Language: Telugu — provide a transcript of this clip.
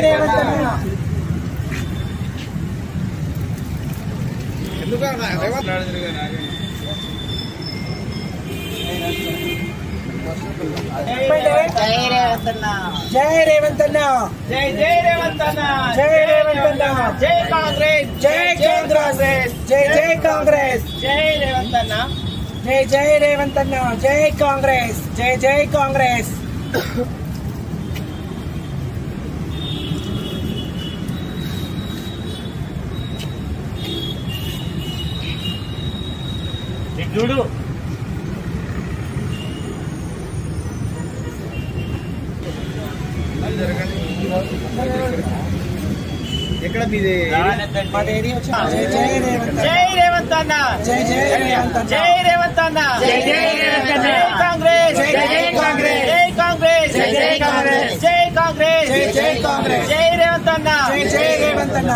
రేవంత్ అన్న జై రేవంత్ అన్న జై రేవంత్ అన్న జై జై రేవంత్ అన్న జై రేవంత్ అన్న జై కాంగ్రెస్ జై కాంగ్రెస్ జై జై కాంగ్రెస్ జై రేవంత్ అన్న జై జై రేవంత్ అన్న జై కాంగ్రెస్ జై జై కాంగ్రెస్ చూడు ఎక్కడ మీది జై రేవంత్ అన్న జై జై రేవంత్ అన్న జై రేవంత్ అన్న జై జై రేవంత్ అన్న జై కాంగ్రెస్ జై జై కాంగ్రెస్ జై కాంగ్రెస్ జై జై కాంగ్రెస్ జై కాంగ్రెస్ జై జై కాంగ్రెస్ జై రేవంత్ అన్న జై జై రేవంత్ అన్న